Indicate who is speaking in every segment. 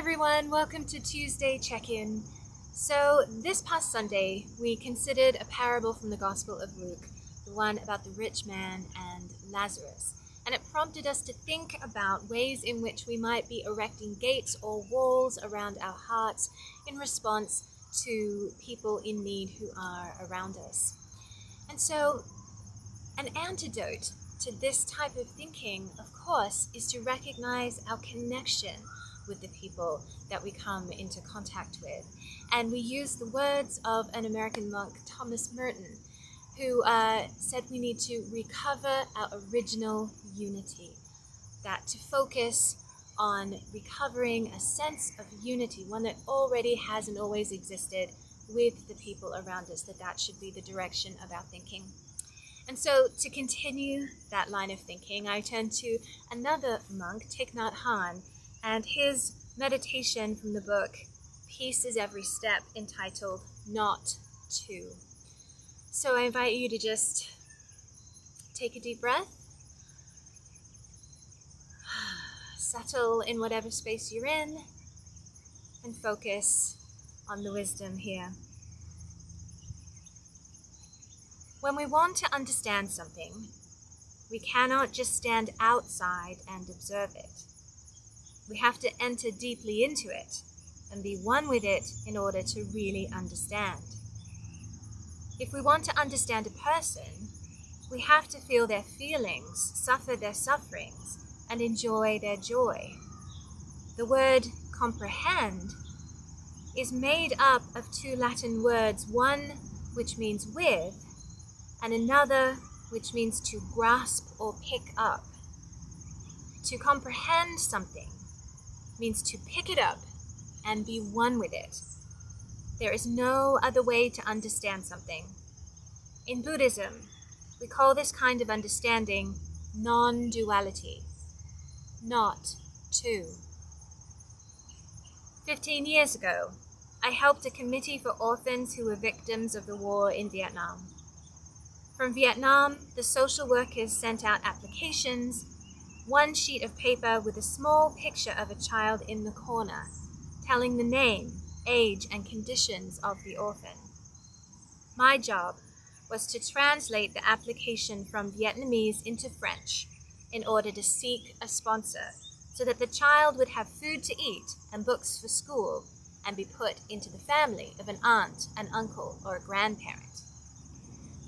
Speaker 1: everyone, welcome to Tuesday Check-In. So this past Sunday we considered a parable from the Gospel of Luke, the one about the rich man and Lazarus, and it prompted us to think about ways in which we might be erecting gates or walls around our hearts in response to people in need who are around us. And so an antidote to this type of thinking, of course, is to recognize our connection with the people that we come into contact with. And we use the words of an American monk, Thomas Merton, who said we need to recover our original unity, that to focus on recovering a sense of unity, one that already has and always existed with the people around us, that should be the direction of our thinking. And so to continue that line of thinking, I turn to another monk, Thich That Hahn, and his meditation from the book, Peace is Every Step, entitled Not To. So I invite you to just take a deep breath, settle in whatever space you're in, and focus on the wisdom here. When we want to understand something, we cannot just stand outside and observe it. We have to enter deeply into it and be one with it in order to really understand. If we want to understand a person, we have to feel their feelings, suffer their sufferings, and enjoy their joy. The word comprehend is made up of two Latin words, one which means with, and another which means to grasp or pick up. To comprehend something means to pick it up and be one with it. There is no other way to understand something. In Buddhism, we call this kind of understanding non-duality, not to. 15 years ago, I helped a committee for orphans who were victims of the war in Vietnam. From Vietnam, the social workers sent out applications, one sheet of paper with a small picture of a child in the corner, telling the name, age, and conditions of the orphan. My job was to translate the application from Vietnamese into French in order to seek a sponsor so that the child would have food to eat and books for school and be put into the family of an aunt, an uncle, or a grandparent.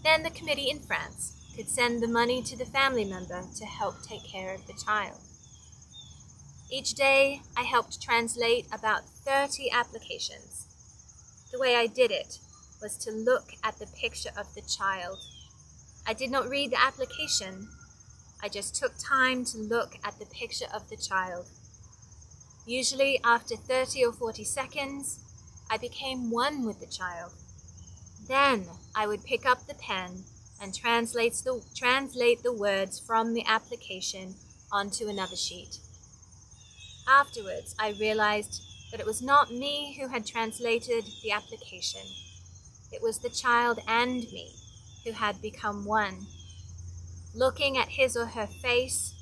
Speaker 1: Then the committee in France could send the money to the family member to help take care of the child. Each day, I helped translate about 30 applications. The way I did it was to look at the picture of the child. I did not read the application. I just took time to look at the picture of the child. Usually after 30 or 40 seconds, I became one with the child. Then I would pick up the pen and translate the words from the application onto another sheet. Afterwards, I realized that it was not me who had translated the application. It was the child and me who had become one. Looking at his or her face,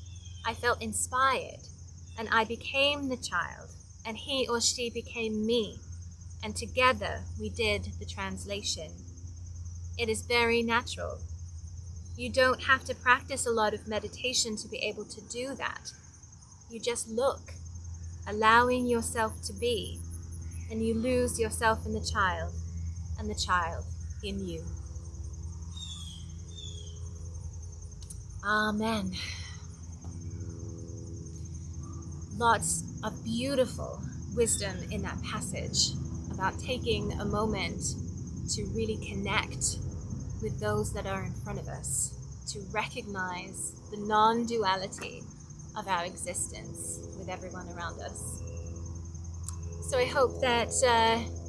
Speaker 1: I felt inspired, and I became the child, and he or she became me, and together we did the translation. It is very natural. You don't have to practice a lot of meditation to be able to do that. You just look, allowing yourself to be, and you lose yourself in the child, and the child in you. Amen. Lots of beautiful wisdom in that passage about taking a moment to really connect with those that are in front of us, to recognize the non-duality of our existence with everyone around us. So I hope that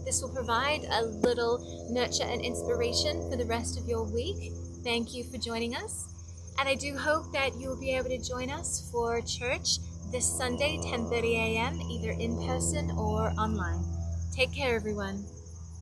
Speaker 1: this will provide a little nurture and inspiration for the rest of your week. Thank you for joining us. And I do hope that you'll be able to join us for church this Sunday, 10:30 a.m., either in person or online. Take care, everyone.